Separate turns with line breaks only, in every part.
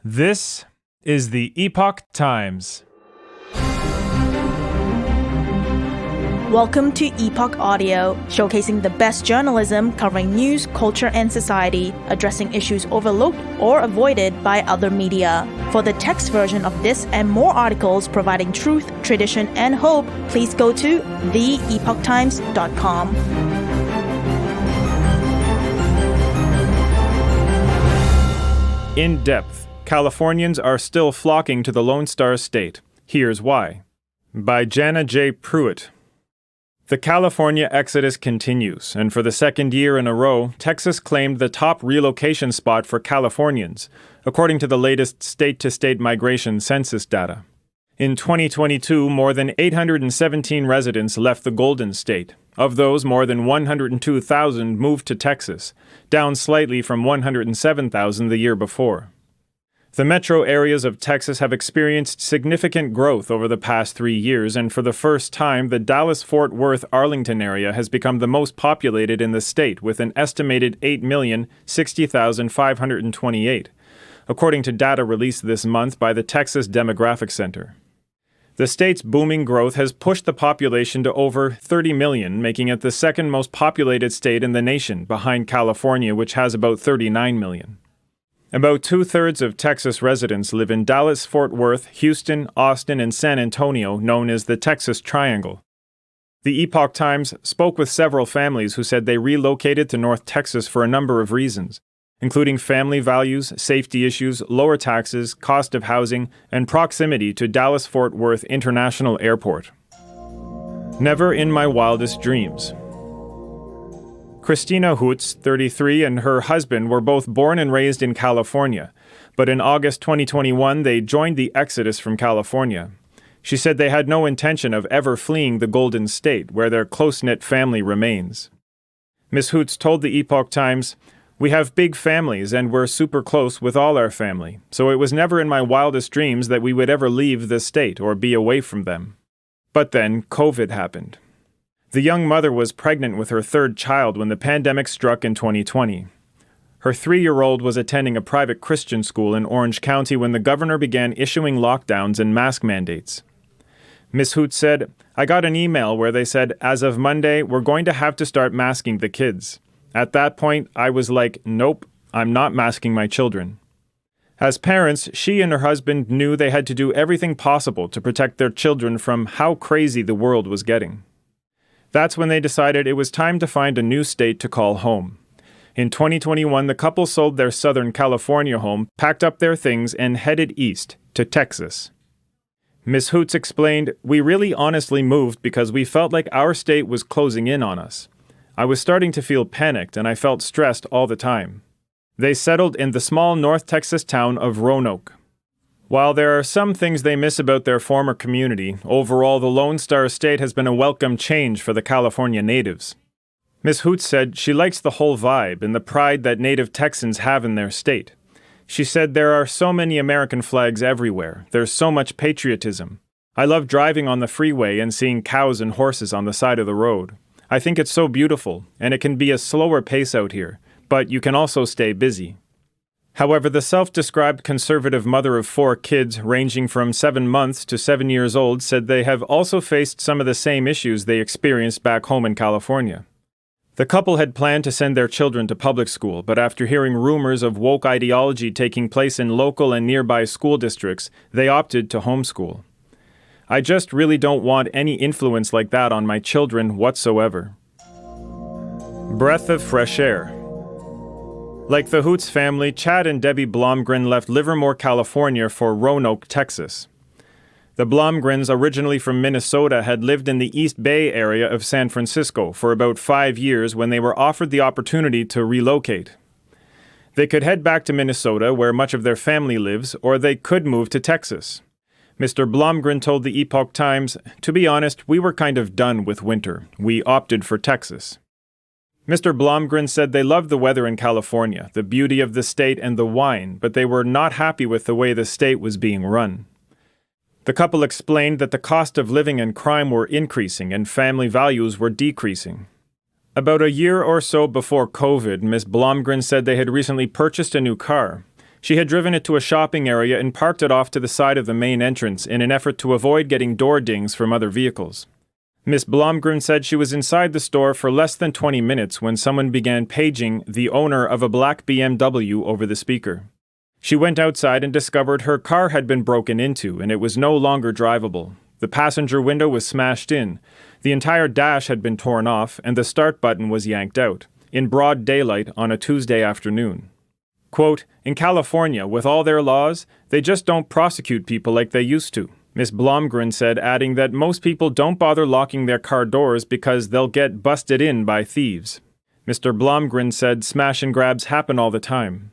This is the Epoch Times.
Welcome to Epoch Audio, showcasing the best journalism covering news, culture, and society, addressing issues overlooked or avoided by other media. For the text version of this and more articles providing truth, tradition, and hope, please go to theepochtimes.com.
In depth, Californians are still flocking to the Lone Star State. Here's why. By Jana J. Pruitt. The California exodus continues, and for the second year in a row, Texas claimed the top relocation spot for Californians, according to the latest state-to-state migration census data. In 2022, more than 817 residents left the Golden State. Of those, more than 102,000 moved to Texas, down slightly from 107,000 the year before. The metro areas of Texas have experienced significant growth over the past 3 years, and for the first time, the Dallas-Fort Worth-Arlington area has become the most populated in the state, with an estimated 8,060,528, according to data released this month by the Texas Demographic Center. The state's booming growth has pushed the population to over 30 million, making it the second most populated state in the nation, behind California, which has about 39 million. About two-thirds of Texas residents live in Dallas, Fort Worth, Houston, Austin, and San Antonio, known as the Texas Triangle. The Epoch Times spoke with several families who said they relocated to North Texas for a number of reasons, including family values, safety issues, lower taxes, cost of housing, and proximity to Dallas-Fort Worth International Airport. Never in my wildest dreams. Christina Hoots, 33, and her husband were both born and raised in California, but in August 2021 they joined the exodus from California. She said they had no intention of ever fleeing the Golden State, where their close-knit family remains. Ms. Hoots told the Epoch Times, "We have big families and we're super close with all our family, so it was never in my wildest dreams that we would ever leave the state or be away from them." But then COVID happened. The young mother was pregnant with her third child when the pandemic struck in 2020. Her 3-year-old was attending a private Christian school in Orange County when the governor began issuing lockdowns and mask mandates. Ms. Hoot said, "I got an email where they said, as of Monday, we're going to have to start masking the kids. At that point, I was like, nope, I'm not masking my children." As parents, she and her husband knew they had to do everything possible to protect their children from how crazy the world was getting. That's when they decided it was time to find a new state to call home. In 2021, the couple sold their Southern California home, packed up their things, and headed east to Texas. Ms. Hoots explained, "We really honestly moved because we felt like our state was closing in on us. I was starting to feel panicked and I felt stressed all the time." They settled in the small North Texas town of Roanoke. While there are some things they miss about their former community, overall the Lone Star State has been a welcome change for the California natives. Ms. Hoots said she likes the whole vibe and the pride that native Texans have in their state. She said there are so many American flags everywhere. There's so much patriotism. I love driving on the freeway and seeing cows and horses on the side of the road. I think it's so beautiful, and it can be a slower pace out here, but you can also stay busy. However, the self-described conservative mother of 4 kids, ranging from 7 months to 7 years old, said they have also faced some of the same issues they experienced back home in California. The couple had planned to send their children to public school, but after hearing rumors of woke ideology taking place in local and nearby school districts, they opted to homeschool. "I just really don't want any influence like that on my children whatsoever." Breath of fresh air. Like the Hoots family, Chad and Debbie Blomgren left Livermore, California for Roanoke, Texas. The Blomgrens, originally from Minnesota, had lived in the East Bay area of San Francisco for about 5 years when they were offered the opportunity to relocate. They could head back to Minnesota, where much of their family lives, or they could move to Texas. Mr. Blomgren told the Epoch Times, "To be honest, we were kind of done with winter. We opted for Texas." Mr. Blomgren said they loved the weather in California, the beauty of the state, and the wine, but they were not happy with the way the state was being run. The couple explained that the cost of living and crime were increasing and family values were decreasing. About a year or so before COVID, Ms. Blomgren said they had recently purchased a new car. She had driven it to a shopping area and parked it off to the side of the main entrance in an effort to avoid getting door dings from other vehicles. Miss Blomgren said she was inside the store for less than 20 minutes when someone began paging the owner of a black BMW over the speaker. She went outside and discovered her car had been broken into and it was no longer drivable. The passenger window was smashed in, the entire dash had been torn off, and the start button was yanked out, in broad daylight on a Tuesday afternoon. Quote, "In California, with all their laws, they just don't prosecute people like they used to," Miss Blomgren said, adding that most people don't bother locking their car doors because they'll get busted in by thieves. Mr. Blomgren said smash and grabs happen all the time.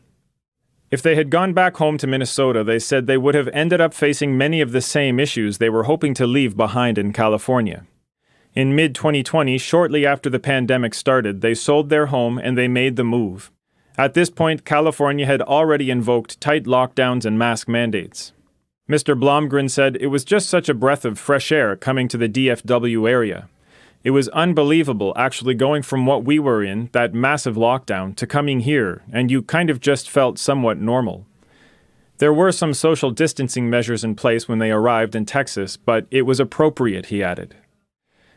If they had gone back home to Minnesota, they said they would have ended up facing many of the same issues they were hoping to leave behind in California. In mid-2020, shortly after the pandemic started, they sold their home and they made the move. At this point, California had already invoked tight lockdowns and mask mandates. Mr. Blomgren said it was just such a breath of fresh air coming to the DFW area. It was unbelievable actually going from what we were in, that massive lockdown, to coming here, and you kind of just felt somewhat normal. There were some social distancing measures in place when they arrived in Texas, but it was appropriate, he added.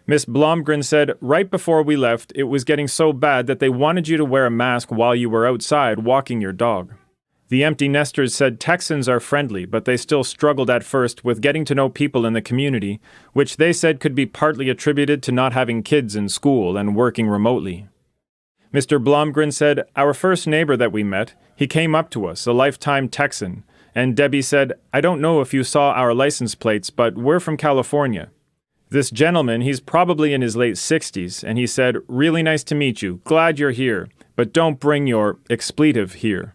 Miss Blomgren said right before we left, it was getting so bad that they wanted you to wear a mask while you were outside walking your dog. The empty nesters said Texans are friendly, but they still struggled at first with getting to know people in the community, which they said could be partly attributed to not having kids in school and working remotely. Mr. Blomgren said, "Our first neighbor that we met, he came up to us, a lifetime Texan, and Debbie said, 'I don't know if you saw our license plates, but we're from California.' This gentleman, he's probably in his late 60s, and he said, 'Really nice to meet you, glad you're here, but don't bring your expletive here.'"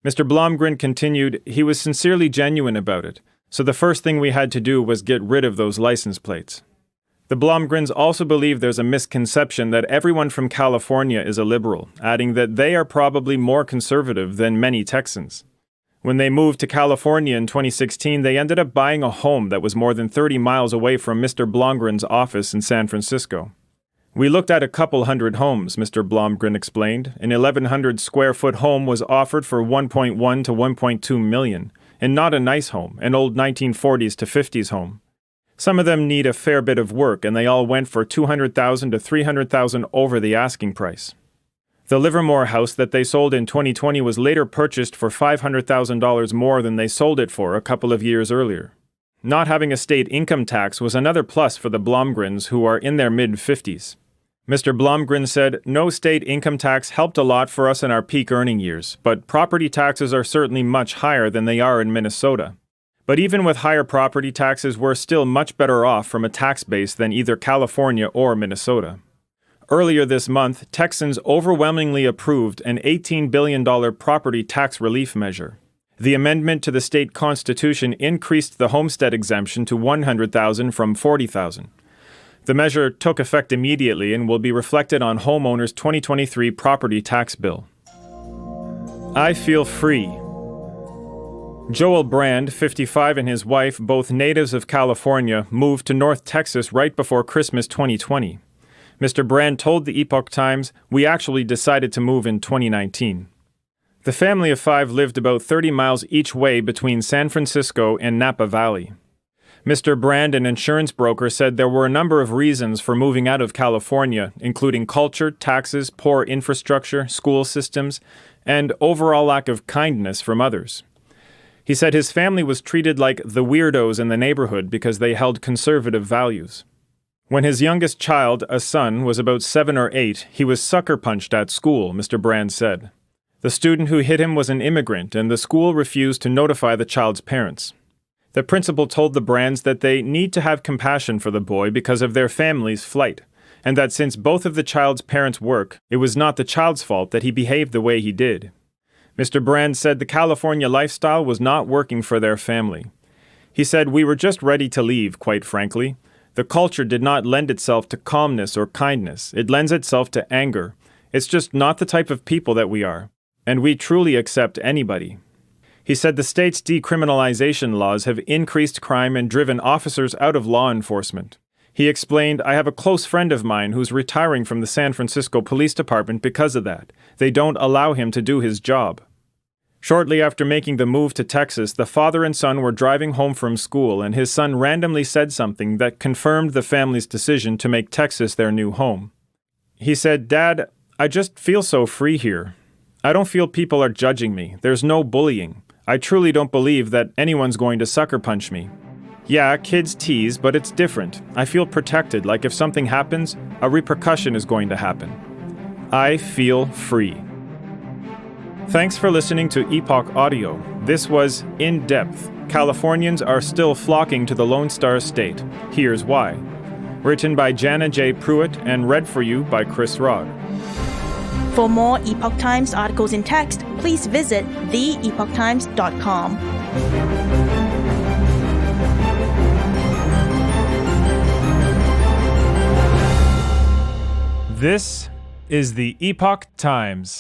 Mr. Blomgren continued, "He was sincerely genuine about it, so the first thing we had to do was get rid of those license plates." The Blomgrens also believe there's a misconception that everyone from California is a liberal, adding that they are probably more conservative than many Texans. When they moved to California in 2016, they ended up buying a home that was more than 30 miles away from Mr. Blomgren's office in San Francisco. "We looked at a couple hundred homes," Mr. Blomgren explained. An 1,100-square-foot home was offered for $1.1 to $1.2 million, and not a nice home, an old 1940s to 50s home. Some of them need a fair bit of work, and they all went for $200,000 to $300,000 over the asking price. The Livermore house that they sold in 2020 was later purchased for $500,000 more than they sold it for a couple of years earlier. Not having a state income tax was another plus for the Blomgrens, who are in their mid-50s. Mr. Blomgren said, "No state income tax helped a lot for us in our peak earning years, but property taxes are certainly much higher than they are in Minnesota. But even with higher property taxes, we're still much better off from a tax base than either California or Minnesota." Earlier this month, Texans overwhelmingly approved an $18 billion property tax relief measure. The amendment to the state constitution increased the homestead exemption to $100,000 from $40,000. The measure took effect immediately and will be reflected on homeowners' 2023 property tax bill. I feel free. Joel Brand, 55, and his wife, both natives of California, moved to North Texas right before Christmas 2020. Mr. Brand told the Epoch Times, "We actually decided to move in 2019. The family of 5 lived about 30 miles each way between San Francisco and Napa Valley. Mr. Brand, an insurance broker, said there were a number of reasons for moving out of California, including culture, taxes, poor infrastructure, school systems, and overall lack of kindness from others. He said his family was treated like the weirdos in the neighborhood because they held conservative values. When his youngest child, a son, was about 7 or 8, he was sucker punched at school, Mr. Brand said. The student who hit him was an immigrant, and the school refused to notify the child's parents. The principal told the Brands that they need to have compassion for the boy because of their family's flight, and that since both of the child's parents work, it was not the child's fault that he behaved the way he did. Mr. Brand said the California lifestyle was not working for their family. He said, "We were just ready to leave, quite frankly. The culture did not lend itself to calmness or kindness. It lends itself to anger. It's just not the type of people that we are. And we truly accept anybody." He said the state's decriminalization laws have increased crime and driven officers out of law enforcement. He explained, "I have a close friend of mine who's retiring from the San Francisco Police Department because of that. They don't allow him to do his job." Shortly after making the move to Texas, the father and son were driving home from school, and his son randomly said something that confirmed the family's decision to make Texas their new home. He said, "Dad, I just feel so free here. I don't feel people are judging me. There's no bullying. I truly don't believe that anyone's going to sucker punch me. Yeah, kids tease, but it's different. I feel protected, like if something happens, a repercussion is going to happen. I feel free." Thanks for listening to Epoch Audio. This was In Depth. Californians are still flocking to the Lone Star State. Here's why. Written by Jana J. Pruitt and read for you by Chris Rod.
For more Epoch Times articles in text, please visit theepochtimes.com.
This is the Epoch Times.